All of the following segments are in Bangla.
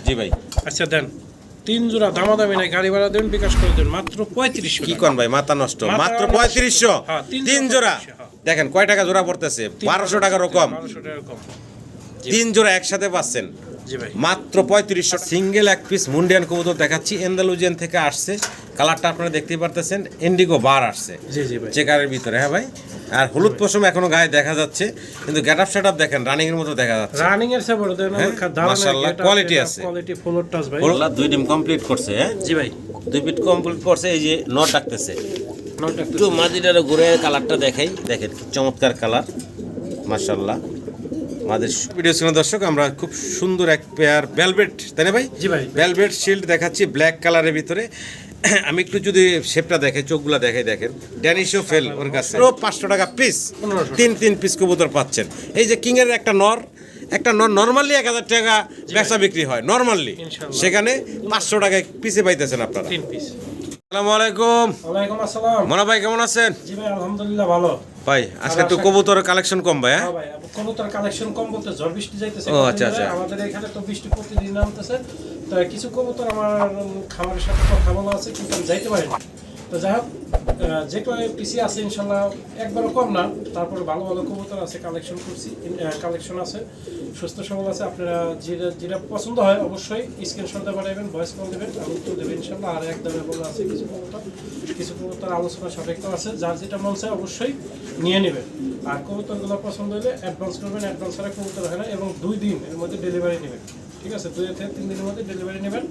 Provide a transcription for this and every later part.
জি ভাই। আচ্ছা দেন 3 জোড়া দামাদামি নাই, গাড়ি ভাড়া দেন, বিকাশ করে দেন মাত্র 3500। কি কোন ভাই, মাথা নষ্ট, মাত্র 3500। হ্যাঁ, 3 জোড়া দেখেন কয় টাকা জোড়া পড়তেছে, 1200 টাকার কম। 1200 টাকা কম। 3 জোড়া একসাথে পাচ্ছেন জি ভাই, মাত্র 3500। সিঙ্গেল এক পিস মুন্ডিয়ান কবুতর দেখাচ্ছি, এন্দালুজিয়ান থেকে আসছে। কালারটা আপনারা দেখতেই পারতেছেন, ইন্ডিগো বার আসছে জি জি ভাই, চেকারের ভিতরে। হ্যাঁ ভাই, আর হলুদ পশম এখনো গায়ে দেখা যাচ্ছে, কিন্তু গেটআপ সেটআপ দেখেন রানিং এর মতো দেখা যাচ্ছে। রানিং এর চেয়ে বড় দেন, মাশাআল্লাহ কোয়ালিটি আছে। কোয়ালিটি ফুল টাচ ভাই। বললা 2 ডিম কমপ্লিট করছে। হ্যাঁ জি ভাই, 2 ফিট কমপ্লিট করছে। এই যে নট ডাকতেছে, নট একটু মাদিটারে ঘুরে কালারটা দেখাই, দেখেন কি চমৎকার কালার মাশাআল্লাহ। আমাদের ভিডিও শুনে দর্শক আমরা খুব সুন্দর এক পেয়ার ভেলভেট, তাই না ভাই? জি ভাই, ভেলভেট শিল্ড দেখাচ্ছি ব্ল্যাক কালারের ভিতরে। আমি একটু যদি শেপটা দেখে, চোখগুলা দেখাই, দেখেন ড্যানিশও ফেল ওর কাছে। 500 টাকা পিস, 3 পিস কবুতর পাচ্ছেন। এই যে কিং এর একটা নর নরমালি 1000 টাকা বেচা বিক্রি হয় নরমালি, সেখানে 500 টাকায় পিসে পাইতেছেন আপনারা 3 পিস। আসসালামু আলাইকুম। ওয়ালাইকুম আসসালাম। মনা ভাই কেমন আছেন? জি ভাই, আলহামদুলিল্লাহ ভালো। ভাই আজকে একটু কবুতরের কালেকশন কম ভাই। হ্যাঁ ভাই, কবুতর কালেকশন কম বলতে ঝড় বৃষ্টি যাইতেছে। ও আচ্ছা আচ্ছা। আমাদের এখানে তো বৃষ্টি প্রতিদিন নামতেছে, তো কিছু কবুতর আমার খামারের সাথে কথা বলা আছে, কিন্তু আমি যাইতে পারি না। তো যাই হোক, যে কয় পিসি আছে ইনশাল্লাহ একবারও কম না, তারপরে ভালো ভালো কবুতর আছে, কালেকশন আছে, সুস্থ সবল আছে। আপনারা যেটা পছন্দ হয় অবশ্যই স্ক্রিনশটে পাঠাবেন, ভয়েস কল দেবেন, আমি উত্তর দেবেন ইনশাল্লাহ। আর একদমে বলা আছে কিছু কবুতর আলোচনা সাপেক্ষ আছে, যার যেটা মন চায় অবশ্যই নিয়ে নেবেন। আর কবুতরগুলো পছন্দ হলে অ্যাডভান্স করবেন, অ্যাডভান্স ছাড়া কবুতর হয় না, এবং 2 দিন এর মধ্যে ডেলিভারি নেবেন। ঠিক আছে, 2 থেকে 3 দিনের মধ্যে ডেলিভারি নেবেন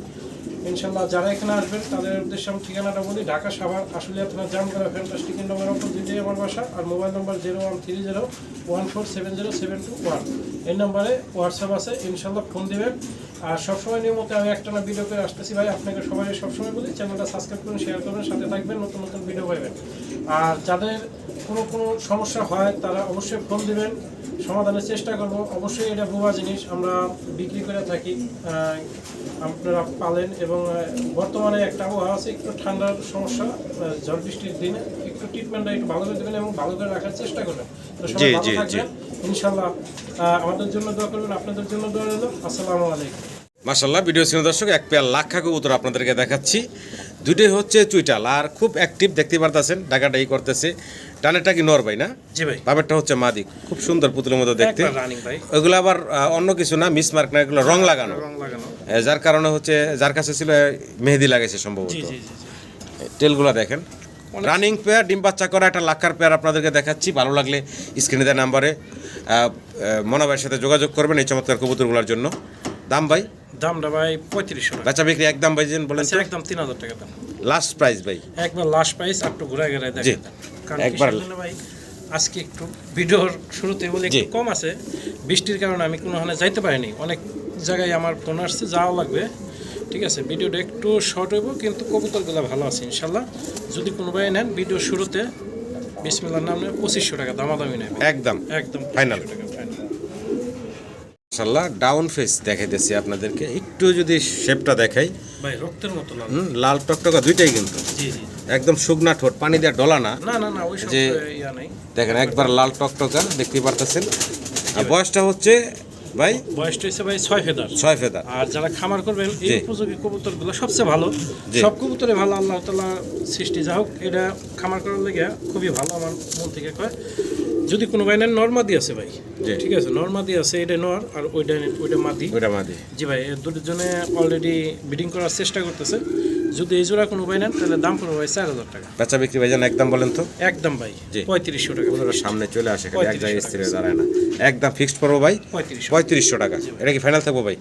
ইনশাল্লাহ। যারা এখানে আসবেন তাদের উদ্দেশ্যে আমি ঠিকানাটা বলি, ঢাকা সাভার আসলে আপনার জামগড়া ফ্যান্টাস্টিক নম্বর অঙ্ক 2 আমার বাসা, আর মোবাইল নম্বর 013014707221। এই নম্বরে হোয়াটসঅ্যাপ আছে, ইনশাল্লাহ ফোন দিবেন। আর সবসময় নিয়মিত আমি একটানা ভিডিও করে আসতেছি ভাই, আপনাকে সবাই সবসময় বলি চ্যানেলটা সাবস্ক্রাইব করুন, শেয়ার করবেন, সাথে থাকবেন, নতুন নতুন ভিডিও পাবেন। আর যাদের কোনো সমস্যা হয় তারা অবশ্যই ফোন দিবেন, সমাধানের চেষ্টা করব। অবশ্যই এটা ভুয়া জিনিস আমরা বিক্রি করে থাকি, আপনারা পালেন। এবং বর্তমানে একটা আবহাওয়া আছে, একটু ঠান্ডার সমস্যা, ঝড় বৃষ্টির দিনে একটু ট্রিটমেন্টটা একটু ভালো করে দেবেন এবং ভালো করে রাখার চেষ্টা করবেন। তো সবাই ভালো থাকবেন ইনশাল্লাহ। আমাদের জন্য দোয়া করবেন, আপনাদের জন্য দোয়া রইল। আসসালামু আলাইকুম। মাশাআল্লাহ, ভিডিও স্ক্রিনে দর্শক এক পেয়ার লাক্ষা কবুতর আপনাদেরকে দেখাচ্ছি। দুইটাই হচ্ছে চুইটাল, আর খুব অ্যাক্টিভ দেখতে পারতেছেন, ডাকাডাকি করতেছে। টানেরটা কি নর ভাই না? জি ভাই। বামেরটা হচ্ছে মাদি, খুব সুন্দর পুতুলের মতো দেখতে। রানিং ভাই, ওগুলো আবার অন্য কিছু না, মিসমার্ক না, এগুলো রং লাগানো, যার কারণে হচ্ছে যার কাছে ছিল মেহেদি লাগাইছে সম্ভবত। টেলগুলো দেখেন, রানিং পেয়ার, ডিম বাচ্চা করা একটা লাক্ষার পেয়ার আপনাদেরকে দেখাচ্ছি। ভালো লাগলে স্ক্রিনে দেওয়া নাম্বারে মনা ভাইয়ের সাথে যোগাযোগ করবেন এই চমৎকার কবুতরগুলোর জন্য। দাম ভাই? দামটা ভাই 3500 টাকা। বেচা বিক্রি একদম ভাই বলেন তো? একদম 3000 টাকা দাম, লাস্ট প্রাইস ভাই, একবার লাস্ট প্রাইস। একটু ঘুরে দেখেন একবার ভাই। আজকে একটু ভিডিওর শুরুতে বলে একটু কম আছে, বৃষ্টির কারণে আমি কোনোখানে যাইতে পারিনি। অনেক জায়গায় আমার ফোন আসছে, যাওয়া লাগবে। ঠিক আছে, ভিডিওটা একটু শর্ট হইব, কিন্তু কবুতরগুলো ভালো আছে ইনশাল্লাহ। যদি কোনো ভাই নেন ভিডিও শুরুতে বিসমিল্লাহর নাম নেন, 2500 টাকা দামাদামি নেবে একদম একদম ফাইনাল। মাশাআল্লাহ, ডাউন ফেস দেখাইতেছি আপনাদেরকে, একটু যদি শেপটা দেখাই ভাই, রক্তের মতো লাল, লাল টকটকা দুইটাই কিন্তু। জি জি, একদম শুকনা ঠোঁট, পানি দেওয়া ডলা না, না না না, ওই সব ইয়া নাই। দেখেন একবার লাল টকটকা দেখতে পারতেছেন। আর বয়সটা হচ্ছে ভাই, বয়সটা হচ্ছে ভাই 6 ফেদার। 6 ফেদার। আর যারা খামার করবেন এই উপযোগী কবুতরগুলো সবচেয়ে ভালো, সব কবুতরে ভালো, আল্লাহ তাআলা সৃষ্টি। যা হোক, এটা খামার করার লেগে খুবই ভালো, আমার মন থেকে কয়। যদি কোনো ভাই নেন, নরমাদি আছে ভাই, ঠিক আছে, নরমাদি আছে, এটা নর আর ওইটা মাদি। জি ভাই, দুটোর জন্য অলরেডি ব্রিডিং করার চেষ্টা করতেছে। যদি এই জোড়া কোনো ভাই নেন তাহলে দাম পড়বে ভাই 4000 টাকা। বেচা বিক্রি ভাই জান একদম বলেন তো? একদম ভাই 3500 টাকা। সামনে চলে আসে, খালি এক জায়গায় স্থির দাঁড়ায় না, একদম ফিক্সড পড়বো ভাই 3500 টাকা। এটা কি ফাইনাল থাকবো ভাই?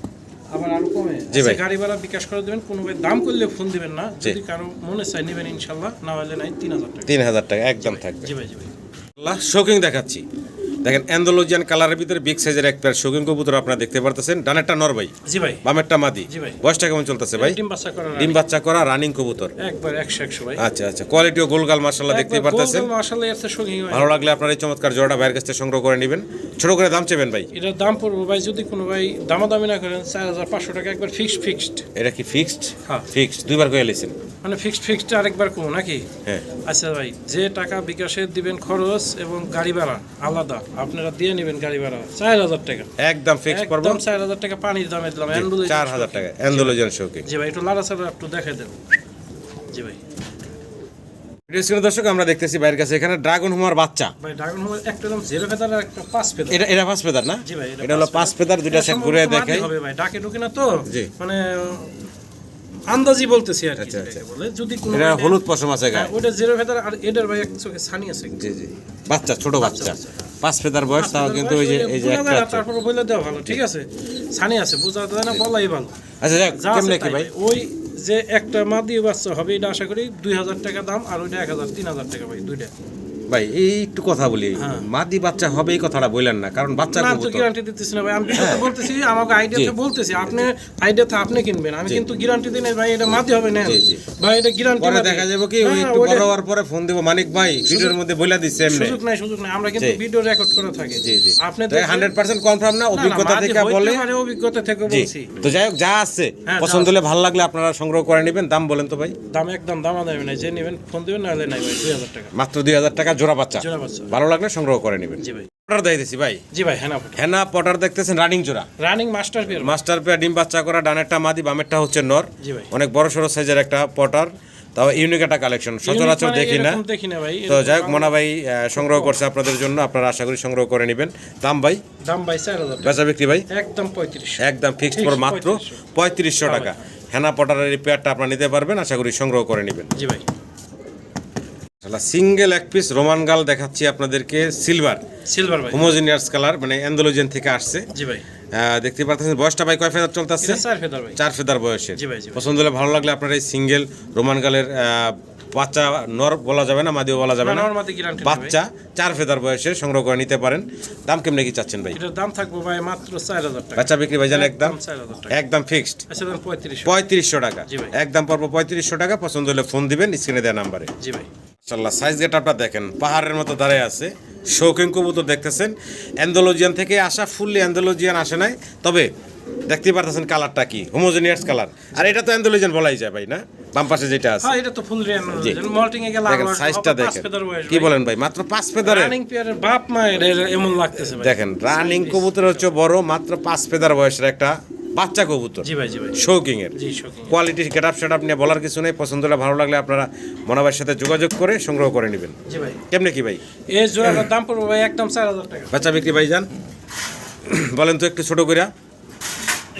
আবার আরো কমে? জি ভাই, গাড়ি ভাড়া বিকাশ করে দেবেন। কোনো ভাই দাম করলে ফোন দিবেন না, যদি কারো মনে চাই নেবেন ইনশাল্লাহ, না হলে নাই 3000 টাকা। 3000 টাকা একদম থাকবে। জি ভাই, জি ভাই। শৌকিং দেখাচ্ছি, দেখেন অ্যান্ডালুজিয়ান কালারের ভিতরে বিগ সাইজের এক পেয়ার শৌকিং কবুতর আপনারা দেখতে পারতেছেন। ডানেরটা নর ভাই, জি ভাই, বামেরটা মাদি। জি ভাই। বয়সটা কেমন চলতেছে ভাই? ডিম বাচ্চা করা রানিং কবুতর, একবার 100 ভাই। আচ্ছা আচ্ছা, কোয়ালিটিও গোলগাল মাশাআল্লাহ দেখতে পারতেছেন। মাশাআল্লাহ, এত শৌকিং। ভালো লাগলে আপনারা এই চমৎকার জোড়াটা ভাইয়ের কাছ থেকে সংগ্রহ করে নেবেন। ছোট করে দাম চাইবেন ভাই? এটার দাম পড়বে ভাই, যদি কোনো ভাই দামাদামি না করেন, 4500 টাকা একবার ফিক্সড। এটা কি ফিক্সড? হ্যাঁ ফিক্সড। দুইবার করে লিছেন মানে ফিক্সড আরেকবার কম নাকি? হ্যাঁ। আচ্ছা ভাই, যে টাকা বিকাশে দিবেন খরচ এবং গাড়ি ভাড়া আলাদা, আপনারা দিয়ে নেবেন গাড়ি ভাড়া 4000 টাকা একদম ফিক্স পড়বো একদম 4000 টাকা পানির দামে দিলাম 4000 টাকা অ্যান্ডালুজিয়ান শৌখিন। জি ভাই একটু লাড়াচাড়া একটু দেখাই দেন। জি ভাই ভিডিও স্ক্রিনে দর্শক আমরা দেখতেছি বাইরের কাছে এখানে ড্রাগন হুমার বাচ্চা। ভাই ড্রাগন হোমার একটা দাম 0 ফেদার আর একটা 5 ফেদার। এটা 5 ফেদার না? জি ভাই এটা হলো 5 ফেদার, দুইটা সেট ঘুরে দেখাই হবে ভাই, ডাকে ঢুকে না তো জি। মানে আন্দাজি বলতেছি আর কি। আচ্ছা, আচ্ছা। বলে যদি কোনো এটা হলুদ পশম আছে গায়ে। ওটা 0 ফেদার আর এটার ভাই এক চোখে ছানি আছে। জি জি বাচ্চা, ছোট বাচ্চা 5 ফেদার বয়স, তাও কিন্তু ওই যে একটা আছে। তারপর বলে দেওয়া ভালো, ঠিক আছে ছানি আছে বুঝা যায় না বলাই ভালো। আচ্ছা যাক, যা আছে কেমনে কি তাই ভাই? ওই যে একটা মাদি বাচ্চা হবে এটা আশা করি 2000 টাকা দাম, আর ওইটা 1000 3000 টাকা ভাই দুইটা। ভাই এই একটু কথা বলি, হ্যাঁ। মাদি বাচ্চা হবে এই কথাটা বললেন না, কারণ বাচ্চা না তো কবুতর। গ্যারান্টি দিতেছি না ভাই, আমি তো বলতেছি আমাকে আইডিয়াতে বলতেছি, আপনি আইডিয়াতে আপনি কিনবেন, আমি কিন্তু গ্যারান্টি দিই না ভাই এটা মাদি হবে না জি, জি। ভাই, এটা গ্যারান্টি পরে দেখা যাবে কি ওই একটু বড় হওয়ার পরে ফোন দেব, মানিক ভাই ভিডিওর মধ্যে বলে দিচ্ছে এমনি। সুযোগ নাই, আমরা কিন্তু জি। ভিডিও রেকর্ড করে থাকি। জি জি আপনি 100% কনফার্ম না, অভিজ্ঞতা থেকে বলে। অভিজ্ঞতা থেকে জি বলছি। তো যাই হোক, যা আছে হ্যাঁ, পছন্দ হলে ভালো লাগলে আপনারা সংগ্রহ করে নেবেন। দাম বলেন তো ভাই? দাম একদম দামাদামি নাই, যে নেবেন ফোন দিবেন, না হলে নাই ভাই 2000 টাকা মাত্র 2000 টাকা জোড়া বাচ্চা। জোড়া বাচ্চা। ভালো লাগলে সংগ্রহ করে নেবেন। জি ভাই। পটার দেখতেছি ভাই, জি ভাই হ্যাঁ ফটো হেনা পটার দেখতেছেন, রানিং জোড়া, running master pair. Master pair, ডিম বাচ্চা করা, ডানেরটা মাদি বামেরটা হচ্ছে নর। জি ভাই। অনেক বড় সড়ো সাইজের একটা পটার, তাও ইউনিক একটা কালেকশন, সচরাচর দেখি না। দেখি না ভাই। তো যাই হোক, মনা ভাই সংগ্রহ করছে আপনাদের জন্য, আপনারা আশা করি সংগ্রহ করে নেবেন। দাম ভাই? দাম ভাই 4000 টাকা বেচা বিক্রি ভাই? একদম 3500। একদম ফিক্সড পর মাত্র 3500 টাকা। হেনা পটারের এই পেয়ারটা আপনারা নিতে পারবেন, আশা করি সংগ্রহ করে নেবেন। জি ভাই। সিঙ্গেল এক পিস রোমান গাল দেখাচ্ছি আপনাদেরকে, সিলভার ভাই হোমোজেনিয়াস কালার, মানে অ্যান্ডালুজিয়ান থেকে আসছে। জি ভাই। দেখতে পাচ্ছেন বয়সটা ভাই কয় ফেদার চলতেছে? এটা 4 ফেদার ভাই। 4 ফেদার বয়সের। জি ভাই, জি ভাই। পছন্দ হলে ভালো লাগলে আপনারা এই সিঙ্গেল রোমান গালের বাচ্চা, নর বলা যাবে না, মাদিও বলা যাবে না, নরমাদি গ্যারান্টি বাচ্চা 4 ফেদার বয়সের সংগ্রহ করে নিতে পারেন। দাম কেমনে কি চাচ্ছেন ভাই? এটার দাম থাকবে ভাই মাত্র 4000 টাকা। বাচ্চা বিক্রি ভাই জান একদম 4000 টাকা। একদম ফিক্সড। আচ্ছা দাম 3500। 3500 টাকা জি ভাই। একদম পড়বো 3500 টাকা। পছন্দ হলে ফোন দিবেন স্ক্রিনে দেওয়া নাম্বারে। জি ভাই। মাশাআল্লাহ, সাইজ গেটআপটা দেখেন, পাহাড়ের মতো দাঁড়ায় আছে। শৌখিন কবুতর দেখতেছেন, অ্যান্ডালুজিয়ান থেকে আসা, ফুললি অ্যান্ডালুজিয়ান আসে নাই, তবে দেখতে পারতেছেন কালারটা কি হোমোজেনিয়াস কালার। আর এটা তো অ্যান্ডালুজিয়ান বলাই যায় ভাই, না? বাম পাশে যেটা আছে, হ্যাঁ এটা তো ফুল রিয়ান মল্টিং এ গেল দেখেন সাইজটা দেখেন। কি বলেন ভাই? মাত্র 5 ফেদারে রানিং পেয়ারের বাপ মা এটা এমন লাগতেছে ভাই। দেখেন, রানিং কবুতর হচ্ছে বড়, মাত্র 5 ফেদার বয়সের একটা বাচ্চা কবুতর। জি ভাই, জি ভাই। শৌকিং এর জি শৌকিং। কোয়ালিটি গেটআপ সেটআপ নিয়ে বলার কিছু নেই। পছন্দ হলে ভালো লাগলে আপনারা মনাবের সাথে যোগাযোগ করে সংগ্রহ করে নেবেন। জি ভাই। কেমনে কি ভাই? এই জোড়াটার দাম পড়বে ভাই একদম 4000 টাকা। বাচ্চা বিক্রি ভাই যান বলেন তো একটু ছোট করে।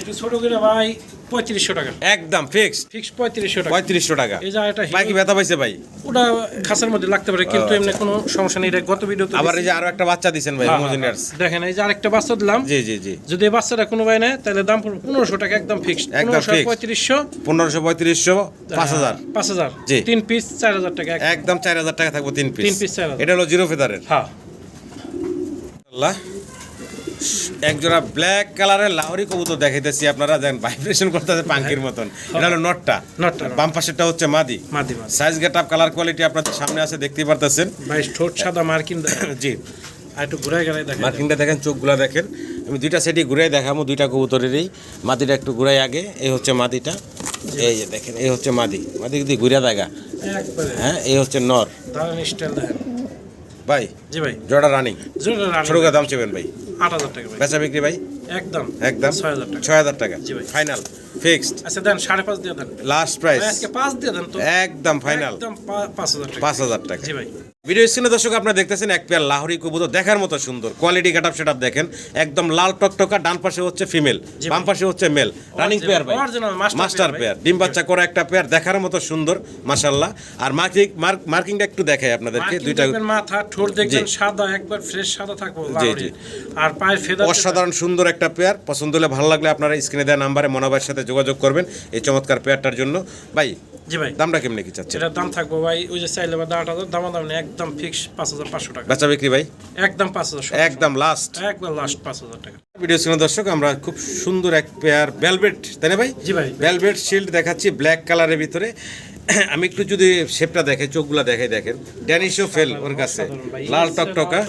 একটু ছোট করে ভাই 3500 টাকা একদম ফিক্সড ফিক্স 3500 টাকা। 3500 টাকা। এই যে এটা ভাই কি ব্যথা পাইছে ভাই? ওটা খাসের মধ্যে লাগতে পারে, কিন্তু এমনি কোনো সমস্যা নেই। এটা গত ভিডিওতে আবার এই যে আরো একটা বাচ্চা দিবেন ভাই হোমোজেনিয়াস। দেখেন এই যে আরেকটা বাচ্চা দিলাম। জি জি জি। যদি এই বাচ্চাটা কোনো ভাই নেয় তাহলে দাম পড়বে 1500 টাকা একদম ফিক্সড। একদম fixed। 3500 1500 3500 5000 5000 জি। 3 পিস 4000 টাকা। একদম 4000 টাকা থাকবে 3 পিস। 3 পিস 4000। এটা হলো জিরো ফেদারের। হ্যাঁ আল্লাহ, এক জোড়া ব্ল্যাক কালারের লাহোরি কবুতর দেখাইতেছি আপনারা, দেখেন ভাইব্রেশন করতেছে পাঙ্কির মতন। এটা হলো নটটা, নটটা। বাম পাশেরটা হচ্ছে মাদি। মাদি। সাইজ গেটআপ কালার কোয়ালিটি আপনাদের সামনে আছে, দেখতেই পারতেছেন। ভাই ঠোঁট সাদা মার্কিন জি, আর একটু ঘুরাই গেলে দেখেন। মার্কিংটা দেখেন, চোখগুলা দেখেন। আমি দুইটা সেটই ঘুরাই দেখাবো, দুইটা কবুতরেরই। মাদিটা একটু ঘুরাই আগে, এই হচ্ছে মাদিটা, এই যে দেখেন, এই হচ্ছে মাদি। মাদি যদি ঘুরিয়া দেখা, একবারে হ্যাঁ, এই হচ্ছে নর। দারুণ স্টাইল দেখেন ভাই জি ভাই। জোড়া রানিং, জোড়া রানিং ছোট করে দাম চেবেন ভাই? 8000 টাকা ভাই। বেচা বিক্রি ভাই? একদম একদম 6000 টাকা। 6000 টাকা জি ভাই। Final fixed. আচ্ছা দেন 5.5 দিয়ে দেন। লাস্ট প্রাইস ভাই আজকে 5 দিয়ে দেন তো। একদম ফাইনাল একদম 5000 টাকা। 5000 টাকা। জি ভাই। ভিডিও স্ক্রিনে দর্শক আপনারা দেখতেছেন এক পেয়ার লাহোরি কবুতর, দেখার মতো সুন্দর। কোয়ালিটি গেটআপ সেটআপ দেখেন, একদম লাল টকটকা। ডান পাশে হচ্ছে ফিমেল, বাম পাশে হচ্ছে মেল। রানিং পেয়ার ভাই, Original মাস্টার পেয়ার, ডিম বাচ্চা করা একটা পেয়ার, দেখার মতো সুন্দর মাশাআল্লাহ। আর মার্কিংটা একটু দেখাই আপনাদেরকে। দুইটা দেখবেন মাথা ঠোঁট দেখবেন সাদা, একবার ফ্রেশ সাদা থাকবে জি, লাহোরি। জি। আর পায়ের ফেদার অসাধারণ সুন্দর একটা পেয়ার। পছন্দ হলে ভালো লাগলে আপনারা স্ক্রিনে দেওয়া নাম্বারে মনোভাবের সাথে যোগাযোগ করবেন এই চমৎকার পেয়ারটার জন্য। ভাই জি ভাই। দামটা কেমনে কি চাচ্ছেন? এটার দাম থাকবে ভাই ওই যে চাইলে বা 8000 দাম নেই, একদম ফিক্স 5500 টাকা। বেচা বিক্রি ভাই? একদম 5000। একদম লাস্ট, একবার লাস্ট 5000 টাকা। ভিডিও স্ক্রিনে দর্শক আমরা খুব সুন্দর এক পেয়ার ভেলভেট, তাই না ভাই? জি ভাই। ভেলভেট শিল্ড দেখাচ্ছি ব্ল্যাক কালারের ভিতরে। আমি একটু যদি শেপটা দেখে, চোখগুলা দেখে, দেখেন ড্যানিশও ফেল ওর কাছে, লাল টকটকা।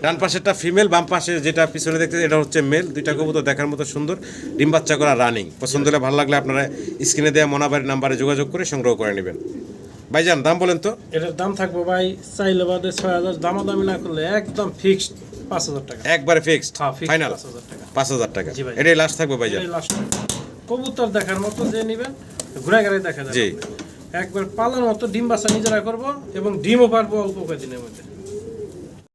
ডান পাশেরটা ফিমেল, বাম পাশে যেটা পিছনে দেখতে এটা হচ্ছে মেল। দুইটা কবুতর দেখার মতো সুন্দর, ডিম বাচ্চা করা রানিং। পছন্দ হলে ভালো লাগলে আপনারা স্ক্রিনে দেওয়া মনাবাড়ির নাম্বারে যোগাযোগ করে সংগ্রহ করে নেবেন। ভাইজান দাম বলেন তো? এটার দাম থাকবে ভাই চাইলে বাদে 6000, দামাদামি না করলে একদম ফিক্সড 5,000 টাকা। একবারে ফিক্সড হ্যাঁ, fixed ফাইনাল 5,000 টাকা। 5,000 টাকা জি ভাই। এটাই লাস্ট থাকবে ভাইজান। এই লাস্ট কবুতর দেখার মতো যে নেবেন ঘুরে ঘুরে দেখা যাবে। জি। একবার পালার মতো ডিম বাচ্চা নিজেরা করব এবং ডিমও পারবো অল্প কয়েকদিনের মধ্যে।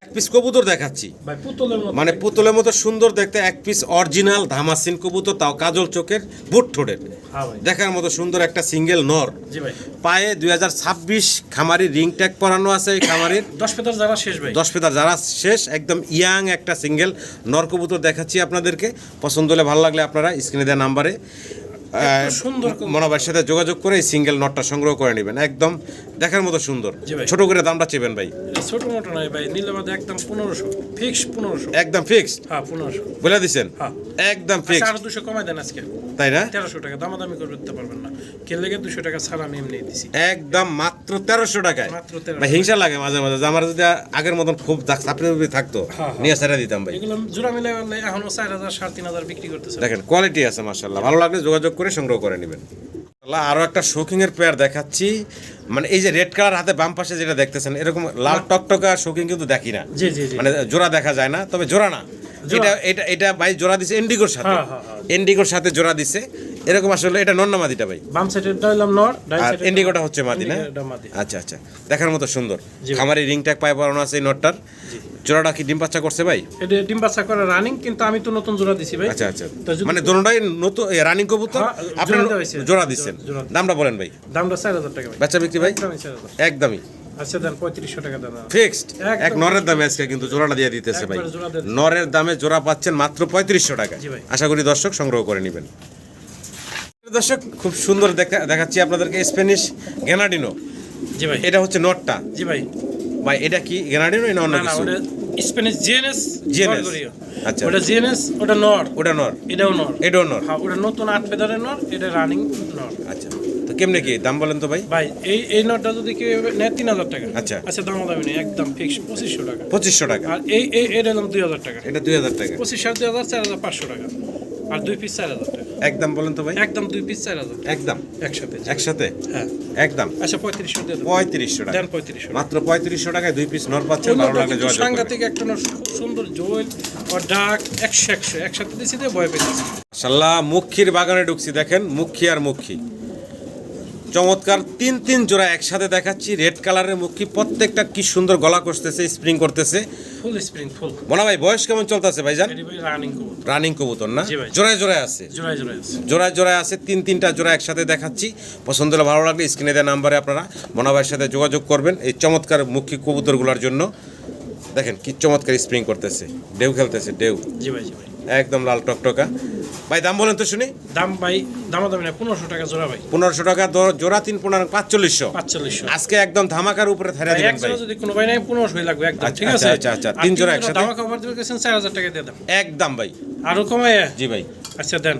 এক পিস কবুতর দেখাচ্ছি, ভাই পুতুলের মতো মানে পুতুলের মতো সুন্দর দেখতে, এক পিস অরিজিনাল ধামাসিন কবুতর, তাও কাজল চোখের বুট ঠোঁটের, হ্যাঁ ভাই। দেখার মতো সুন্দর একটা সিঙ্গেল নর। জি ভাই। পায়ে 2026 খামারি রিং ট্যাগ পরানো আছে এই খামারির। 10 ফেদার যারা শেষ ভাই। 10 ফেদার যারা শেষ, একদম ইয়াং একটা সিঙ্গেল নর কবুতর দেখাচ্ছি আপনাদেরকে। পছন্দ হলে ভালো লাগলে আপনারা স্ক্রিনে দেওয়া নাম্বারে সুন্দর মনোভাইয়ের সাথে যোগাযোগ করে এই সিঙ্গেল নটটা সংগ্রহ করে নেবেন। একদম দেখার মতো সুন্দর। জি ভাই। ছোট করে দামটা চেবেন ভাই? ছোট মোটো নয় ভাই, নিলে বাদে একদম 1500 ফিক্স 1500। একদম ফিক্সড হ্যাঁ 1500 বলে দিছেন? হ্যাঁ। একদম আচ্ছা, ফিক্সড, আরো 200 কমাই দেন আজকে। তাই না? 1300 টাকা দামাদামি করতে পারবেন না। কে লেগে 200 টাকা ছাড় আমি এমনি দিছি। একদম মাত্র 1300 টাকায়। মাত্র 1300 ভাই হিংসা লাগে মাঝে মাঝে যে আমার যদি আগের মতন খুব চাপড়ে থাকতো, হ্যাঁ। নিয়ে ছেড়ে দিতাম ভাই। এগুলো জোড়া মিলাই বললে এখনো 4000 3,500 বিক্রি করতেছে। দেখেন কোয়ালিটি আছে মাশাআল্লাহ, ভালো লাগলে যোগাযোগ করে সংগ্রহ করে নেবেন। আরো একটা শৌখিং এর পেয়ার দেখাচ্ছি, মানে এই যে রেড কালার হাতে বাম পাশে যেটা দেখতেছেন, এরকম লাল টকটকা শৌখিং কিন্তু দেখি না। জি জি জি। মানে জোড়া দেখা যায় না, তবে জোড়া না, এটা এটা এটা ভাই জোড়া দিছে এন্ডিগোর সাথে। হ্যাঁ, হ্যাঁ, হ্যাঁ। এন্ডিগোর সাথে জোড়া দিছে এরকম। আসলে এটা নর না মাদিটা ভাই? বাম সাইডের ডাইলাম নর, ডান আর সাইডের ইন্ডিগোটা হচ্ছে মাদি না? ইন্ডিগোটা মাদি। আচ্ছা আচ্ছা, দেখার মতো সুন্দর। জি ভাই। খামারি রিং ট্যাগ পায়ে পরানো আছে এই নটটার। জোড়াটা কি ডিম বাচ্চা করছে ভাই? এটা ডিম বাচ্চা করে রানিং, কিন্তু আমি তো নতুন জোড়া দিছি ভাই। আচ্ছা আচ্ছা, তো যদি- মানে দোনোটাই নতুন রানিং কবুতর, হ্যাঁ, আপনি জোড়া দেওয়া হয়েছে। জোড়া দিচ্ছেন। জোড়া। দামটা বলেন ভাই? দামটা 4000 টাকা ভাই। বাচ্চা বিক্রি ভাই? একদমই 4000। একদমই আচ্ছা দেন 3500 টাকা দেন। ফিক্সড। একদম এক নরের দামে আজকে কিন্তু জোড়াটা দিয়ে দিতেছে ভাই। একবারে জোড়া দিয়ে দিচ্ছে। নরের দামে জোড়া পাচ্ছেন মাত্র 3500 টাকা। জি ভাই। আশা করি দর্শক সংগ্রহ করে নেবেন। দর্শক খুব সুন্দর দেখাচ্ছি আপনাদেরকে স্প্যানিশ গ্রেনাডিনো। জি ভাই। এটা হচ্ছে নটটা জি ভাই। ভাই, এটা কি গ্রেনাডিনো না অন্য না না, কিছু? ওটা স্প্যানিশ জিএনএস। GNS আচ্ছা। ওটা জিএনএস, ওটা নর, ওটা নর, এটাও নর। এটাও নর। হ্যাঁ, ওটা নতুন 8 ফেদারের নর, এটা রানিং নর। আচ্ছা, তো কেমনে কি দাম বলেন তো ভাই? ভাই এই নটটা যদি কেউ নেয় 3000 টাকা। আচ্ছা। আচ্ছা দামি নেই, একদম ফিক্স 2500 টাকা। 2500 টাকা। আর এটা দাম 2000 টাকা। এটা 2000 টাকা। 25 সাড়ে 2000, 4500 টাকা। আর 2 পিস 4000 টাকা। একদম বলেন তো ভাই? একদম 2 পিস 4000 একদম একসাথে। একসাথে হ্যাঁ। একদম আচ্ছা 3500 দিয়ে দেন। 3500 টাকা। দেন 3500 টাকা। মাত্র 3500 টাকায় 2 পিস নর পাচ্ছেন। ভালো ওগুলোটা লাগলে কিন্তু যোগাযোগ করবেন। সাংঘাতিক একটা নর, খুব সুন্দর জোয়েল আর ডাক 100 একসাথে দিছি দিয়ে ভয় পেয়েছি। মাশাআল্লাহ, মুখির বাগানে ঢুকছি, দেখেন মুখী আর মুখী চমৎকার তিন জোড়া একসাথে দেখাচ্ছি। রেড কালারের মুখী, প্রত্যেকটা কি সুন্দর গলা করতেছে, স্প্রিং করতেছে। ফুল স্প্রিং ফুল। মোনা ভাই বয়স কেমন চলতেছে ভাইজান? এটি ভাই রানিং কবুতর। রানিং কবুতর না? জি ভাই। জোড়ায় জোড়ায় আছে, জোড়ায় জোড়ায় আছে। জোড়ায় জোড়ায় আছে, তিনটা জোড়া একসাথে দেখাচ্ছি। পছন্দ হলে ভালো লাগলে স্ক্রিনে দেওয়া নাম্বারে আপনারা মোনা ভাইয়ের সাথে যোগাযোগ করবেন এই চমৎকার মুখী কবুতরগুলোর জন্য। দেখেন কি চমৎকার স্প্রিং করতেছে, ঢেউ খেলতেছে ঢেউ, জি ভাই। জি ভাই। একদম লাল টকটকা। ভাই দাম বলেন তো শুনি? দাম ভাই দামাদামি না, 1500 টাকা জোড়া ভাই। 1500 টাকা জোড়া, 3 15 4500। 4500। আজকে একদম ধামাকার উপরে ধারা ভাই দিবেন এক ভাই। জোড়া যদি কোনো ভাই নাই 1500 লাগবে একদম, ঠিক আচ্ছা, আছে? আচ্ছা, আচ্ছা, আর তিন জোড়া একসাথে? ধামাকা অফার দিবে গেছেন 4000 টাকা দিয়ে দাম। একদম ভাই। আরো কমায়? জি ভাই। আচ্ছা দেন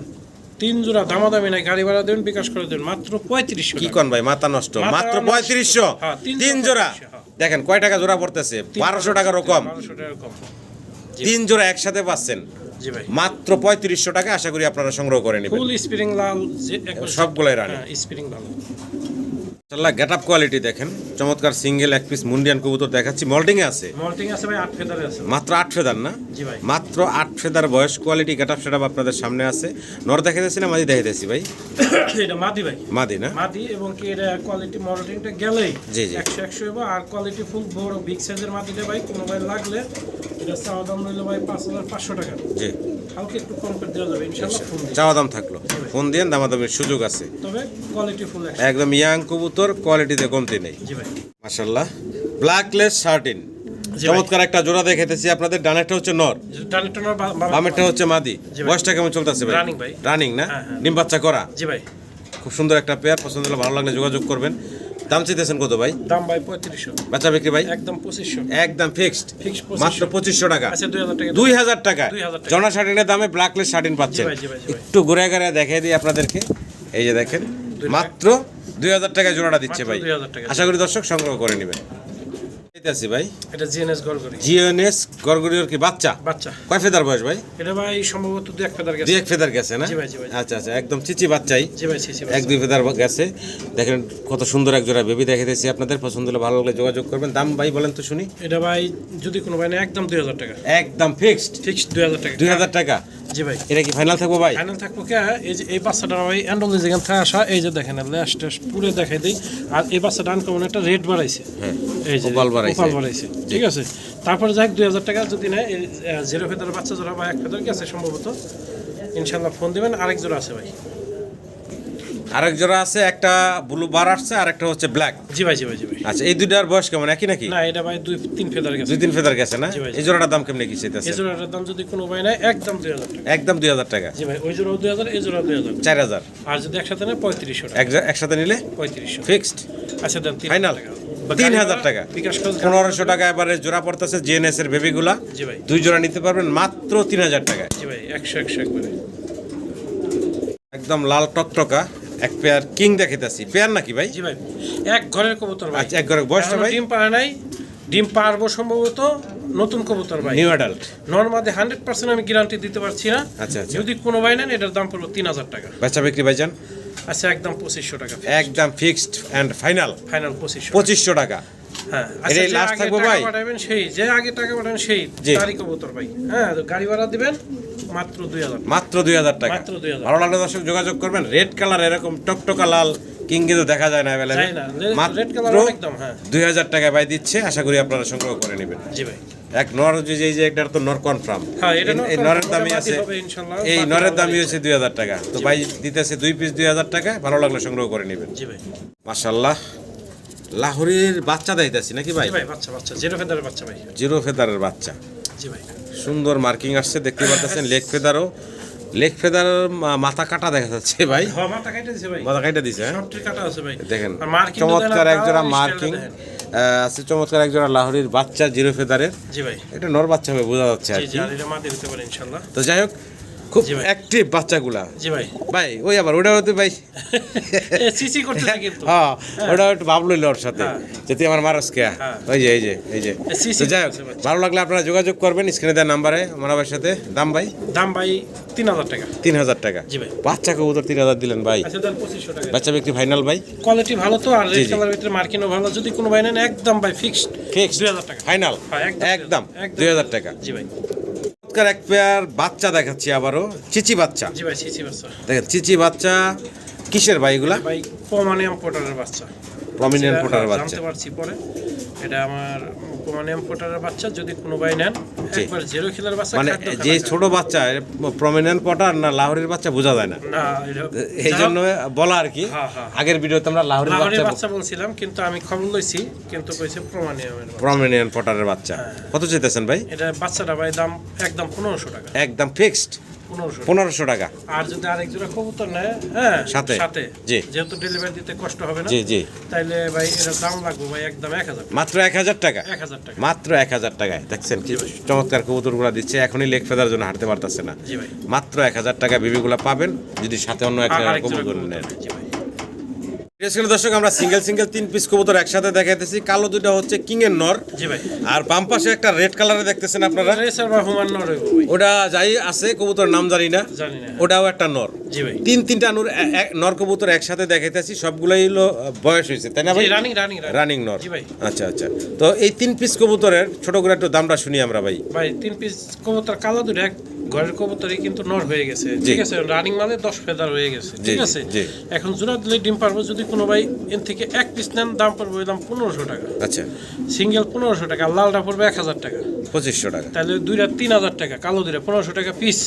3 জোড়া দামাদামি নাই, গাড়ি ভাড়া দেবেন, বিকাশ করে দেবেন মাত্র 3500 কি টাকা। কোন ভাই, মাথা নষ্ট? মাথা মাত্র নষ্ট। 3500। হ্যাঁ, 3 জোড়া। হ্যাঁ। দেখেন কয় টাকা জোড়া পড়তেছে? 1200 টাকারও কম। 1200 টাকা কম। 3 জোড়া একসাথে পাচ্ছেন জি ভাই। মাত্র 3500 টাকা। আশা করি আপনারা সংগ্রহ করে নেবেন। ফুল স্প্রিং লাল যে একবার সবগুলাই রানী। হ্যাঁ, স্প্রিং ভালো। মাশাআল্লাহ, গেটআপ কোয়ালিটি দেখেন, চমৎকার সিঙ্গেল এক পিস মুন্ডিয়ান কবুতর দেখাচ্ছি। মল্টিং এ আছে, মল্টিং আছে ভাই, 8 ফেদারে আছে। মাত্র 8 ফেদার না? জি ভাই। মাত্র 8 ফেদার বয়স, কোয়ালিটি গেটআপ সেটআপ আপনাদের সামনে আছে। নর দেখাইতেছি না মাদি দেখাইতেছি ভাই? এটা মাদি ভাই। মাদি না? মাদি, এবং কি এটা কোয়ালিটি মল্টিংটা গেলেই জি, জি। 100 এবং আর কোয়ালিটি ফুল বড় বিগ সাইজের মাদিটা ভাই কোনো ভাই লাগলে এটা চাওয়া দাম রইল ভাই 5500 টাকা। জি, হালকা একটু কম করে দেওয়া যাবে ইনশাআল্লাহ, ফোন দিয়ে। চাওয়া দাম থাকলো, ফোন দিয়ে দামাদামির সুযোগ আছে। তবে কোয়ালিটি ফুল একদম ইয়াং কবুতর, কোয়ালিটিতে কমতি নেই। জি ভাই। মাশাআল্লাহ, ব্ল্যাকলেস শার্টিন জি ভাই। চমৎকার একটা জোড়া দেখাইতেছি আপনাদের। ডানেরটা হচ্ছে নর, ডানেরটা নর, বামেরটা হচ্ছে মাদি। জি ভাই। বয়সটা কেমন চলতেছে ভাই? রানিং ভাই। রানিং না? হ্যাঁ, হ্যাঁ। ডিম বাচ্চা করা, জি ভাই। খুব সুন্দর একটা পেয়ার। পছন্দ হলে ভালো লাগলে যোগাযোগ করবেন। দাম চাইতেছেন কত ভাই? দাম ভাই 3500। বাচ্চা বিক্রি ভাই? একদম 2500। একদম ফিক্সড, Fixed 2500 মাত্র 2500 টাকা। আচ্ছা 2000 টাকা। 2000 টাকা 2000 টাকা। জনা শার্টিনের দামে ব্ল্যাকলেস শার্টিন পাচ্ছেন। জি ভাই, জি ভাই, জি ভাই। একটু ঘুরে ঘুরে দেখিয়ে দিই আপনাদেরকে। এই যে দেখেন, মাত্র 2000 টাকায় জোড়াটা দিচ্ছে মাত্র ভাই। 2000 টাকা। আশা করি দর্শক সংগ্রহ করে নেবেন। আছি ভাই এটা জিএনএস গরগরি। জিএনএস গরগরিওর কি বাচ্চা? বাচ্চা। কয় ফেদার বয়স ভাই? এটা ভাই সম্ভবত 2-1 ফেদার গেছে। 2-1 ফেদার গেছে না? জি ভাই, জি ভাই। আচ্ছা আচ্ছা, একদম চিচি বাচ্চাই। জি ভাই, সিসি 1-2 ফেদার গেছে। দেখেন কত সুন্দর এক জোড়া বেবি দেখাইতেছি আপনাদের। পছন্দ হলে ভালো লাগলে যোগাযোগ করবেন। দাম ভাই বলেন তো শুনি। এটা ভাই যদি কোনো ভাই নেয় একদম 2000 টাকা। একদম ফিক্সড ফিক্সড 2000 টাকা। 2000 টাকা। জি ভাই। এটা কি ফাইনাল থাকবো ভাই? ফাইনাল থাকবো কে? এই যে এই বাচ্চাটা ভাই অ্যান্ডোলি যেখান থেকে আসা, এই যে দেখেন ল্যাস্ট পুরো দেখাই দেই। আর এই বাচ্চাটা আনকমন একটা রেড বাড়াইছে। হ্যাঁ, এই যে ওপাল বাড়াইছে। ওপাল বাড়াইছে, ঠিক আছে। তারপরে যাই 2000 টাকা যদি নেয়, জিরো ফেদার বাচ্চা জোড়া বা 1 ফেদার গেছে সম্ভবত, ইনশাল্লাহ ফোন দিবেন। আরেক জোড়া আছে ভাই। আরেক জোড়া আছে, একটা ব্লু বার আসছে আর একটা হচ্ছে ব্ল্যাক। জি ভাই, জি ভাই, জি ভাই। আচ্ছা, এই দুইটার বয়স কেমন, একই নাকি? না, এটা ভাই 2-3 ফেদার গেছে। 2-3 ফেদার গেছে না? জি ভাই, জি। এই জোড়াটার দাম কেমনে কি চাইতেছে? এই জোড়াটার দাম যদি কোনো ভাই নেয় একদম 2000 টাকা। একদম 2000 টাকা। জি ভাই, ওই জোড়াও 2000, এই জোড়াও 2000। 4000। আর যদি একসাথে নেয় 3500 টাকা। একসাথে নিলে 3500 ফিক্সড আচ্ছা দেন। ফাইনাল 3000 টাকা। বিকাশ খরচ 1500 টাকা এবারে জোড়া পড়তেছে জিএনএস এর বেবিগুলা। জি ভাই, 2 জোড়া নিতে পারবেন মাত্র 3000 টাকায়। জি ভাই, 100 একবারে। একদম লাল টকটকা এক পেয়ার কিং দেখাইতাছি। পেয়ার নাকি ভাই? জি ভাই, এক ঘরের কবুতর ভাই। আচ্ছা, এক ঘরের বয়সটা এখনো ভাই? ডিম পারে নাই, ডিম পারবো সম্ভবত। নতুন কবুতর ভাই, নিউ অ্যাডাল্ট। নরমাদে 100% আমি গ্যারান্টি দিতে পারছি না। আচ্ছা আচ্ছা। যদি কোনো ভাই নেন এটার দাম পড়লো 3000 টাকা। বাচ্চা বিক্রি ভাইজান? আচ্ছা, একদম 2500 টাকা। একদম ফিক্সড এন্ড ফাইনাল ফাইনাল 2500। 2500 টাকা। হ্যাঁ, এটাই আচ্ছা, যে last আগে থাকবো টাকা ভাই? পাঠাবেন সেই, যে আগে টাকা পাঠাবেন সেই জি। তারই কবুতর ভাই। হ্যাঁ, তো গাড়ি ভাড়া দিবেন মাত্র 2000। মাত্র 2000 টাকা। মাত্র 2000। ভালো লাগলে দর্শক যোগাযোগ করবেন। রেড কালার এরকম টকটকা লাল কিং কিন্তু দেখা যায় না অ্যাভেলেবল। চাই না, রেড কালার একদম। হ্যাঁ, 2000 টাকায় ভাই দিচ্ছে। আশা করি আপনারা সংগ্রহ করে নেবেন। জি ভাই। এক নর এই যে একটা তো নর কনফার্ম। হ্যাঁ, এটা এই নরের দামই বাতি আছে। হবে ইনশাআল্লাহ। এই বাতি নরের হবে দামই হচ্ছে 2000 টাকা। তো ভাই দিতেছে 2 পিস 2000 টাকা। ভালো লাগলে সংগ্রহ করে নেবেন। জি ভাই। মাশাআল্লাহ, লাহোরের বাচ্চা দেখাইতাছি নাকি ভাই? জি ভাই, বাচ্চা বাচ্চা জিরো ফেদারের বাচ্চা ভাই। জিরো ফেদারের বাচ্চা। জি ভাই। সুন্দর মার্কিং আসছে দেখতে পাচ্ছেন। লেগ ফেদার মাথা কাটা দেখা যাচ্ছে ভাই। হ্যাঁ, মাথা কাটা দিছে ভাই। মাথা কাটা দিছে। সব ঠিক কাটা আছে ভাই। দেখেন আর মার্কিং চমৎকার এক জোড়া মার্কিং আছে। চমৎকার এক জোড়া লাহোরের বাচ্চা জিরো ফেদারের। জি ভাই। এটা নর বাচ্চা হবে বোঝা যাচ্ছে আর জি জি, কি। আর এটা মাটি দিতে পারে ইনশাআল্লাহ। তো যাই হোক, খুব জি ভাই। অ্যাক্টিভ বাচ্চাগুলা। জি ভাই। ভাই ওই আবার ওটা হতে ভাই সিসি করতেছে কিন্তু। হ্যাঁ, ওটা একটু ভাবলইল ওর সাথে হ্যাঁ। যদি আমার মারস কে। হ্যাঁ। এই যে CC তো যাই হোক, করতেছে বাচ্চা। ভালো লাগলে আপনারা যোগাযোগ করবেন স্ক্রিনে দেওয়া নাম্বারে মানবের সাথে। দাম ভাই? দাম ভাই 3000 টাকা। 3000 টাকা। জি ভাই। বাচ্চা কবুতর 3000 দিলেন ভাই। আচ্ছা, দাম 2500 টাকা। বাচ্চা বিক্রি ফাইনাল ভাই? কোয়ালিটি ভালো তো, আর জি, রেড জি। কালারের ভিতরে মার্কিংও ভালো। যদি কোনো ভাই নেন একদম ভাই ফিক্সড ফিক্সড 2000 টাকা। ফাইনাল। হ্যাঁ, একদম 2000 টাকা। জি ভাই। চমৎকার এক পেয়ার বাচ্চা দেখাচ্ছি আবারও। চিচি বাচ্চা। জি ভাই, সিসি বাচ্চা। দেখেন চিচি বাচ্চা। কিসের ভাই এগুলা? ভাই পোমানিয়াম পোটারের বাচ্চা। প্রমিনেন্ট পোটার বাচ্চা। জানতে পারছি পরে। এটা আমার পোমানিয়াম পোটারের বাচ্চা। যদি কোনো ভাই নেন জি। একবার জিরো খিলার বাচ্চা। মানে খাদ্য যে খানা ছোট বাচ্চা প্রমিনেন্ট পটার না লাহোরের বাচ্চা বোঝা যায় না। না, এটা এই জন্য বলা আর কি। হ্যাঁ, হ্যাঁ। আগের ভিডিওতে আমরা লাহোরের লাহোরের বাচ্চা বাচ্চা বলছিলাম, কিন্তু আমি খবর লইছি, কিন্তু কইছে পোমানিয়ামের বাচ্চা। প্রমিনেন্ট পটারের বাচ্চা। কত চাইতেছেন ভাই? এটা বাচ্চাটা ভাই দাম একদম 1500 টাকা। একদম ফিক্সড 1500 টাকা। 1500 টাকা। আর যদি আরেক জোড়া কবুতর নেয়, হ্যাঁ, সাথে? সাথে, জি। যেহেতু ডেলিভারি দিতে কষ্ট হবে না, জি জি, তাইলে ভাই এর দাম লাগবে ভাই একদম 1000 মাত্র 1000 টাকা। 1000 টাকা। মাত্র 1000 টাকায় দেখছেন কি চমৎকার কবুতরগুলো দিচ্ছে। এখনই লেগ ফেদার জন্য হাঁটতে পারতেছে না। জি ভাই। মাত্র 1000 টাকা বিবিগুলো পাবেন যদি সাথে অন্য একটা আরেক জোড়া কবুতর কবুতর নেন। জি ভাই। প্রিয় দর্শক, আমরা সিঙ্গেল 3 পিস কবুতর একসাথে দেখাইতেছি। কালো দুটো হচ্ছে কিং এর নর। জি ভাই। আর বাম পাশে একটা রেড কালারে দেখতেছেন আপনারা। রেসার বা হুমান নর হইবো ভাই। ওটা যাই আছে কবুতর নাম জানি না। জানি না। ওটাও একটা নর। জি ভাই। তিনটা নর কবুতর একসাথে দেখাইতেছি। সবগুলাই হলো বয়স হয়েছে তাই না ভাই? জি, রানিং রানিং নর। জি ভাই। আচ্ছা আচ্ছা। তো এই 3 পিস কবুতরের ছোট করে একটু দামটা শুনি আমরা ভাই। ভাই 3 পিস কবুতর কালো দুটো এক ঘরের কবুতরই কিন্তু নর হয়ে গেছে। ঠিক আছে, রানিং মানে 10 ফেদার হয়ে গেছে। জি, ঠিক আছে। জি। এখন জোড়া দিলে ডিম পারবো। যদি কোনো ভাই এর থেকে এক পিস নেন দাম পড়বে ওই দাম 1500 টাকা। আচ্ছা, সিঙ্গেল 1500 টাকা, লালটা পড়বে 1000 টাকা। 2500 টাকা। তাহলে দুইটা 3000 টাকা, কালো দুইটা 1500 টাকা পিস।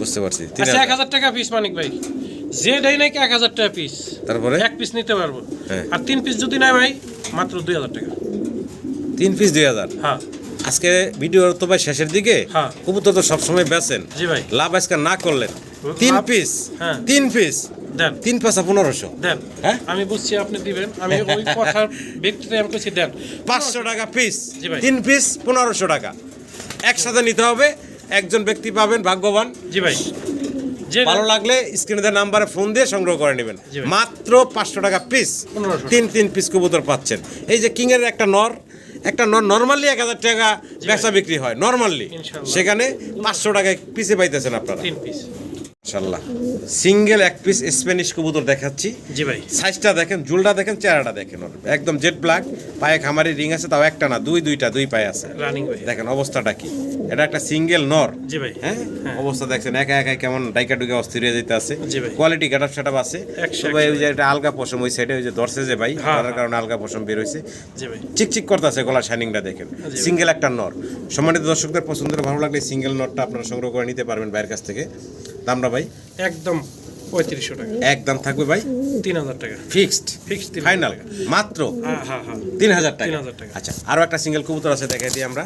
বুঝতে পারছি। আচ্ছা, 1000 টাকা পিস মানিক ভাই। যে দেয় নাকি 1000 টাকা পিস। তারপরে এক পিস নিতে পারবো। হ্যাঁ। আর 3 পিস যদি নেয় ভাই মাত্র 2000 টাকা। 3 পিস 2000। হ্যাঁ। আজকে ভিডিওর তো ভাই শেষের দিকে। হ্যাঁ। কবুতর তো সবসময় বেচেন। জি ভাই। লাভ আজকে না করলেন। 3 লাভ- পিস। হ্যাঁ। 3 পিস। দেন 3 পাঁচা 1500। দেন। হ্যাঁ? আমি বুঝছি আপনি দিবেন। আমি ওই কথার ব্যক্তিতে আমি কইছি দেন 500 টাকা পিস। জি ভাই। 3 পিস 1500 টাকা। একসাথে নিতে হবে। একজন ব্যক্তি পাবেন ভাগ্যবান। জি ভাই। যে ভালো লাগলে স্ক্রিনে দেওয়া নাম্বারে ফোন দিয়ে সংগ্রহ করে নেবেন। জি ভাই। মাত্র 500 টাকা পিস। 1500 3 পিস কবুতর পাচ্ছেন। এই যে কিং এর একটা নর, একটা নর্মালি 1000 টাকা বেচা বিক্রি হয় নর্মালি, ইনশাআল্লাহ। সেখানে 500 টাকায় পিসে পাইতেছেন আপনারা। 3 পিস। মাশাআল্লাহ, সিঙ্গেল এক পিস স্প্যানিশ কবুতর দেখাচ্ছি। জি ভাই। সাইজটা দেখেন, জুলটা দেখেন, চেহারাটা দেখেন, ওর একদম জেড ব্ল্যাক, পায়ে খামারি রিং আছে, তাও একটা না দুই পায়ে আছে। রানিং ভাই। দেখেন অবস্থাটা কি, এটা একটা সিঙ্গেল নর। জি ভাই। হ্যাঁ, অবস্থা দেখছেন একা একা কেমন ডাইকা ডুকে অস্থির হয়ে যেতে আছে। জি ভাই। কোয়ালিটি গেটআপ সেটআপ আছে। 100 তবে ওই যে এটা আলগা পশম ওই সাইডে ওই যে ধরছে যে ভাই, হ্যাঁ, তার কারণে আলগা পশম বের হইছে, জি ভাই। চিকচিক করতেছে, গলা শাইনিংটা দেখেন। জি ভাই। সিঙ্গেল একটা নর। সম্মানিত দর্শকদের পছন্দের ভালো লাগলে সিঙ্গেল নরটা আপনারা সংগ্রহ করে নিতে পারবেন ভাইয়ের কাছ থেকে। দামটা ভাই একদম 3500 টাকা। একদম থাকবে ভাই 3000 টাকা। ফিক্সড ফিক্সড ফাইনাল মাত্র হ্যাঁ হ্যাঁ হ্যাঁ। 3000 টাকা। 3000 টাকা। আচ্ছা, আরো একটা সিঙ্গেল কবুতর আছে দেখাই দিই আমরা।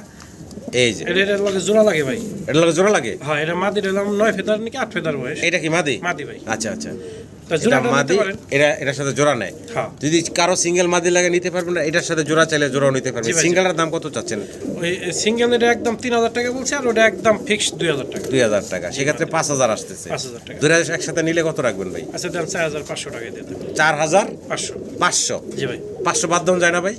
এই যে এটার লগে জোড়া লাগে ভাই। এটা লাগে জোড়া লাগে। হ্যাঁ, এটা মাদি দিলাম 9 ফেদার নাকি 8 ফেদার বয়স। এটা কি মাদি? মাদি ভাই। আচ্ছা আচ্ছা, তা এটা জোড়াটা নিতে মাদি, পারেন। এটার সাথে জোড়া নেয়। হ্যাঁ। যদি কারো সিঙ্গেল মাদি লাগে নিতে পারবেন না, এটার সাথে জোড়া চাইলে জোড়াও নিতে পারবেন। জি ভাই, জি। সিঙ্গেলের দাম কত চাচ্ছেন? ওই সিঙ্গেল এটা একদম 3000 টাকা বলছে, আর ওটা একদম ফিক্সড 2000 টাকা। 2000 টাকা, সেক্ষেত্রে 5000 আসতেছে। 5000 টাকা। দুইটা একসাথে নিলে কত রাখবেন ভাই? আচ্ছা, দাম 4500 টাকা দিয়ে দেন। 4500। 500। জি ভাই। 500 বাদ দাম যায় না ভাই?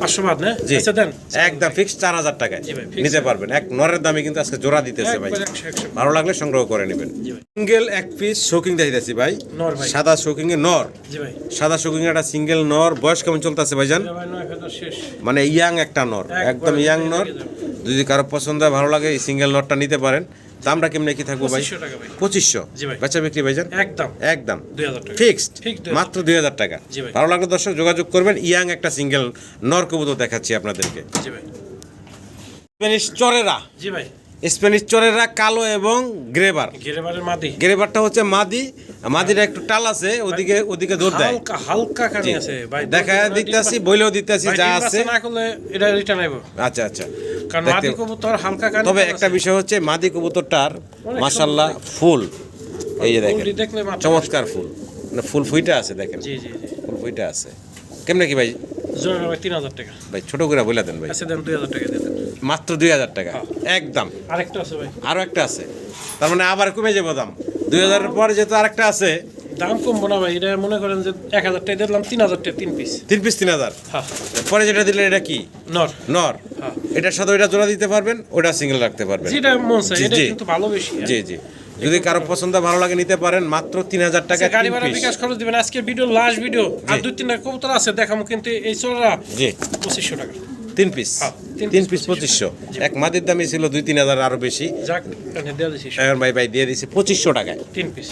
500 বাদ না? জি। আচ্ছা দেন। একদম ফিক্স 4000 টাকায় জি ভাই, fixed। নিতে পারবেন। এক নরের দামে কিন্তু আজকে জোড়া দিতেছে ভাই। একবারে 100। ভালো লাগলে সংগ্রহ করে নেবেন। জি ভাই। সিঙ্গেল এক পিস শোকিং দেখাইতেছি ভাই। নর ভাই। সাদা শোকিং এ নর। জি ভাই। সাদা শোকিং একটা সিঙ্গেল নর। বয়স কেমন চলতেছে ভাইজান? এটা ভাই 9 ফেদার শেষ। মানে ইয়াং একটা নর, একবারে একদম ইয়াং নর। লেগে যাবে। যদি কারো পছন্দ হয়, ভালো লাগে, এই সিঙ্গেল নরটা নিতে পারেন। দামটা কেমনে কি থাকবো ভাই? 2500 টাকা ভাই। 2500। জি ভাই। বেচা বিক্রি ভাইজান একদম একদম 2000 টাকা। ফিক্সড Fixed 2000 মাত্র 2000 টাকা। জি ভাই। ভালো লাগলে দর্শক যোগাযোগ করবেন। ইয়াং একটা সিঙ্গেল নর কবুতর দেখাচ্ছি আপনাদেরকে। জি ভাই। স্প্যানিশ চরেরা। জি ভাই। স্প্যানিশ চরেরা কালো এবং গ্রেবার। গেরেবারের মাদি। গ্রেবারটা হচ্ছে মাদি, মাদির একটু টাল আছে, ওদিকে দৌড় দেয়। হালকা হালকা কানি আছে ভাই। দেখা দিতেছি, বইলেও দিতেছি ভাই, যা ডিম আছে। বাচ্চা না করলে এটা রিটার্ন আইবো। আচ্ছা আচ্ছা, কারণ দেখতে- মাদি কবুতর হালকা কানি। তবে একটা বিষয় হচ্ছে মাদি কবুতরটার অনেক মাশাআল্লাহ ফুল, এই যে দেখেন ফুলটি দেখলে মাথা চমৎকার ফুল, মানে ফুল ফুইটা আছে দেখেন, জি জি জি। ফুল ফুইটা আছে। কেমনে কি ভাই? জোড়া ভাই 3000 টাকা। ভাই ছোট করে বলে দেন ভাই। আচ্ছা দেন 2000 টাকা দিয়ে দেন। মাত্র 2000 টাকা হ্যাঁ। একদম। আরেকটা আছে ভাই। আরো একটা আছে, তার মানে আবার কমে যাবো দাম। 2000 এর পরে যেহেতু আরেকটা আছে, দাম কমবো না ভাই। এটা মনে করেন যে 1000 টাকা দিলাম, 3000 টাকা 3 পিস। 3 পিস 3000। হ্যাঁ। পরে যেটা দিলেন এটা কি? নর। নর। হ্যাঁ। এটার সাথে ওইটা জোড়া দিতে পারবেন, ওটা সিঙ্গেল রাখতে পারবেন। যেটা মন চায়, জি, এটা জি। কিন্তু ভালো বেশি। হ্যাঁ। জি জি, যদি কারো পছন্দ ভালো লাগে নিতে পারেন। মাত্র 3000 টাকা আচ্ছা, গাড়ি 3 ভাড়া পিস। বিকাশ খরচ দিবেন। আজকের ভিডিও লাস্ট ভিডিও, আর জি। 2-3টা কবুতর আছে দেখামু, কিন্তু এই চোরা জি 2500 টাকা। 3 পিস। হ্যাঁ, 3 পিস 2500। এক মাদির দামই ছিল 2-3000 আরো বেশি। যাক, এখানে দেওয়া দিছি এখন ভাই দিয়ে দিছি 2500 টাকায়। 3 পিস।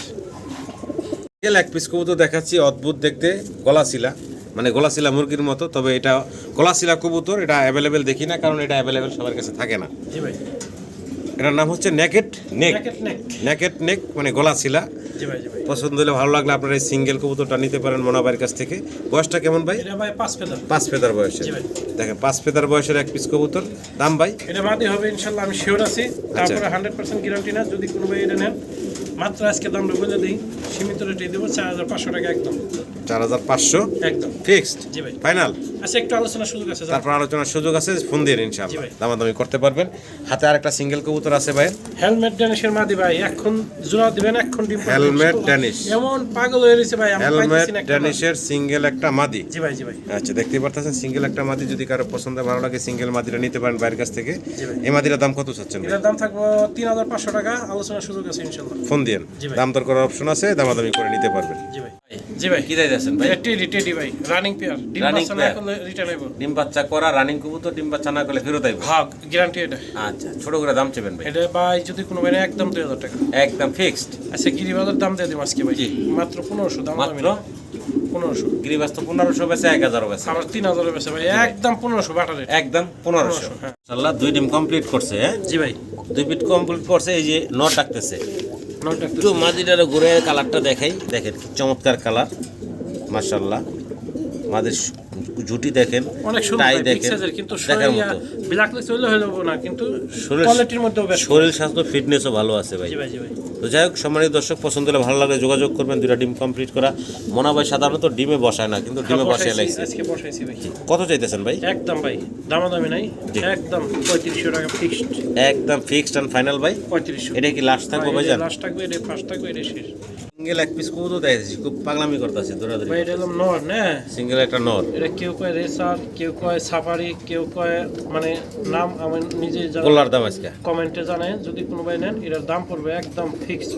এক পিস কবুতর দেখাচ্ছি, অদ্ভুত দেখতে, গলাশিলা, মানে গলাশিলা মুরগির মতো। তবে এটা গলাশিলা কবুতর, এটা অ্যাভেলেবেল দেখি না, কারণ এটা অ্যাভেলেবেল সবার কাছে থাকে না। জি ভাই। এটার নাম হচ্ছে নেকেট নেক। জ্যাকেট নেক। নেকেট নেক মানে গলাশিলা। জি ভাই, জি ভাই। পছন্দ হলে, ভালো লাগলে আপনারা এই সিঙ্গেল কবুতরটা নিতে পারেন মোনাবাইয়ের কাছ থেকে। বয়সটা কেমন ভাই? এটা ভাই 5 ফেদার। 5 ফেদার বয়সের। জি ভাই। দেখেন 5 ফেদার বয়সের এক পিস কবুতর। দাম ভাই? এটা মাদি হবে ইনশাআল্লাহ, আমি শিওর আছি। আচ্ছা। তারপরে 100% গ্যারান্টি না। যদি কোনো ভাই এটা নেন, মাত্র আজকে দামটা বলে দিই, সীমিত রেটে দেবো 4500 টাকা একদম। 4500 একদম ফিক্সড জি ভাই। ফাইনাল। আচ্ছা, একটু আলোচনার সুযোগ আছে। তারপর আলোচনার সুযোগ আছে, ফোন দিয়ে জি ইনশাআল্লাহ ভাই। দামাদামি করতে পারবেন। হাতে আরেকটা সিঙ্গেল কবুতর আছে ভাই। হেলমেট ড্যানিশের মাদি ভাই, এখন জোড়া দিবেন, এখন ডিম পারবেন। Helmet Danish. এমন পাগল হয়ে রয়েছে ভাই, আমি হেলমেট পাইতেছি না একটা মাদি। ড্যানিশের সিঙ্গেল একটা মাদি। জি ভাই, জি ভাই। আচ্ছা, দেখতে পারতেছেন সিঙ্গেল একটা মাদি। যদি কারো পছন্দ ভালো লাগে সিঙ্গেল মাদিটা নিতে পারেন বাইরের কাছ থেকে। জি ভাই। এই মাদিটার দাম কত চাচ্ছেন ভাই? এটার দাম থাকবো 3500 টাকা, আলোচনার সুযোগ আছে ইনশাআল্লাহ। ফোন দিয়েন, জি ভাই। দাম দর করার অপশন আছে, দামাদামি করে নিতে পারবেন। জি ভাই। জি ভাই। কি চাইতেছেন ভাই? এটা টেডি ভাই, রানিং পেয়ার। ডিম Running বাচ্চা না pair। করলে রিটার্ন আইবো। ডিম বাচ্চা করা রানিং কবুতর, ডিম বাচ্চা না করলে ফেরত আইব। হ্যাঁ, গ্যারান্টি এটা। আচ্ছা, ছোট করে দাম চাইবেন ভাই? এটা ভাই যদি কোনো ভাই নেয়, একদম 2000 টাকা। একদম ফিক্সড। আচ্ছা, গিরিবাজার দাম দিয়ে দিই আজকে ভাই। জি। মাত্র 1500 দাম। মাত্র 1500। গিরিবাস তো 1500 বেচে, 1000 বেচে। আমার 3000 বেছে ভাই, একদম 1500 বাটা রেট। একদম 1500। হ্যাঁ। ইনশাআল্লাহ 2 ডিম কমপ্লিট করছে। হ্যাঁ জি ভাই। 2 পিট কমপ্লিট করছে। এই যে নট ডাকতেছে। নয়টা একটু মাদিটার ঘুরে কালারটা দেখাই, দেখেন কি চমৎকার কালার, মাশাআল্লাহ। মাদের ঝুটি দেখেন, অনেক সুন্দর টাই ভাই, বিগ দেখেন, সাইজের, কিন্তু দেখার শরীর মতো। ব্ল্যাক লেস হইলে হইলো না, কিন্তু শরীর- কোয়ালিটির মধ্যেও বেশ। শরীর স্বাস্থ্য ফিটনেসও ভালো আছে ভাই। জি ভাই, জি ভাই। তো যাই হোক, সম্মানিত দর্শক, পছন্দ হলে ভালো লাগলে যোগাযোগ করবেন। 2টা ডিম কমপ্লিট করা। মনা ভাই সাধারণত ডিমে বসায় না, কিন্তু ডিমে বসায় বসাইছি, লাগছে। আজকে বসাইছি ভাই। কত চাইতেছেন ভাই? একদম ভাই, দামাদামি নাই। জি। একদম 3500 টাকা ফিক্সড। একদম ফিক্সড এন্ড ফাইনাল ভাই। 3500। এটা কি লাস্ট থাকবে ভাই জান? লাস্ট থাকবে, এটা ফার্স্ট থাকবে, এটা শেষ। সিঙ্গেল এক পিস কবুতর দেখেছি, খুব পাগলামি করতেছে দৌড়াদৌড়ি। ভাই এটা হলো নর না, সিঙ্গেল একটা নর। এটা কেউ কয় রেসার, কেউ কয় সাফারি, কেউ কয় মানে নাম আমি নিজে গোল্লার দাম আজকে কমেন্টে জানায়। যদি কোনো ভাই নেন এটার দাম পড়বে একদম ফিক্স,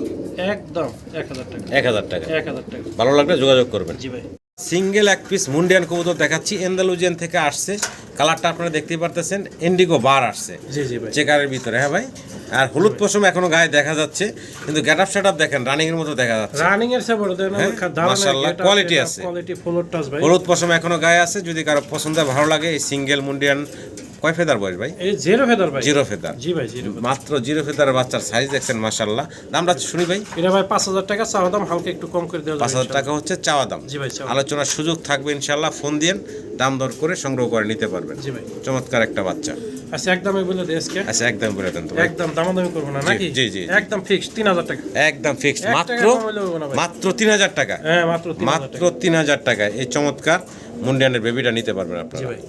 একদম 1000 টাকা। 1000 টাকা। 1000 টাকা। ভালো লাগলে যোগাযোগ করবেন। জি ভাই। সিঙ্গেল এক পিস মুন্ডিয়ান কবুতর দেখাচ্ছি, এন্দালুজিয়ান থেকে আসছে। কালারটা আপনারা দেখতেই পারতেছেন, ইন্ডিগো বার আসছে জি জি ভাই। চেকারের ভিতরে। হ্যাঁ ভাই, আর হলুদ পশম এখনো গায়ে দেখা যাচ্ছে, কিন্তু গেট আপ সেট আপ দেখেন রানিং এর মতো দেখা যাচ্ছে। রানিং এর চেয়ে বড় দেন, মাশাআল্লাহ কোয়ালিটি আছে, কোয়ালিটি ফুল টাচ ভাই। হলুদ পশম এখনো গায়ে আছে। যদি কারো পছন্দ হয়, ভালো লাগে, এই সিঙ্গেল মুন্ডিয়ান কয় ফেদার বয়স ভাই? এই জিরো ফেদার ভাই। Zero feather. জি ভাই জিরো। মাত্র জিরো ফেদারের বাচ্চার সাইজ দেখছেন, মাশাআল্লাহ। দামটা শুনি ভাই। এটা ভাই 5000 টাকা চাওয়া দাম, হালকা একটু কম করে দেওয়া যাবে। 5000 টাকা হচ্ছে চাওয়া দাম। জি ভাই চাওয়া। আলোচনার সুযোগ থাকবে ইনশাআল্লাহ, ফোন দিন, দাম দর করে সংগ্রহ করে নিতে পারবেন। জি ভাই। চমৎকার একটা বাচ্চা। আচ্ছা একদমই বলে দেই আজকে। আচ্ছা একদম বলে দেন তো ভাই। একদম দামাদামি করব না নাকি? জি, জি, জি। একদম ফিক্স 3000 টাকা। একদম ফিক্সড, এক মাত্র টাকা কম হলেও হবে না ভাই। মাত্র 3000 টাকা। হ্যাঁ মাত্র 3000 মাত্র টাকা। 3000 টাকায় এই চমৎকার মুন্ডিয়ানের বেবিটা নিতে পারবেন জি আপনারা। ভাই।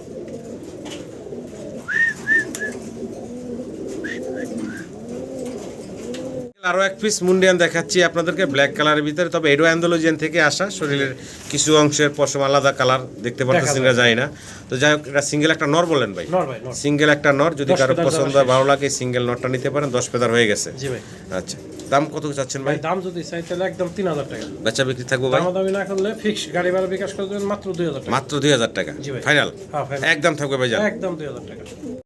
আরো এক পিস মুন্ডিয়ান দেখাচ্ছি আপনাদেরকে, ব্ল্যাক কালারের ভিতরে। তবে এডো অ্যান্ডোলজিয়ান থেকে আসা, শরীরের কিছু অংশের পশম আলাদা কালার দেখতে পাচ্ছেন না, জানি না। তো যাই হোক, এটা সিঙ্গেল একটা নর বলেন ভাই? নর ভাই নর। সিঙ্গেল একটা নর, যদি 10 কারো ফেদার পছন্দ হয়, ভালো লাগে, সিঙ্গেল নরটা নিতে পারেন। 10 ফেদার হয়ে গেছে। জি ভাই। আচ্ছা, দাম কত চাচ্ছেন ভাই? ভাই দাম যদি চাই তাহলে একদম 3000 টাকা। বেচা বিক্রি থাকবো ভাই? দামাদামি না করলে ফিক্স গাড়ি ভাড়া বিকাশ করে দেবেন মাত্র 2000 টাকা। মাত্র 2000 টাকা জি ভাই। ফাইনাল? হ্যাঁ ফাইনাল। একদম থাকবে ভাই, একদম 2000 টাকা।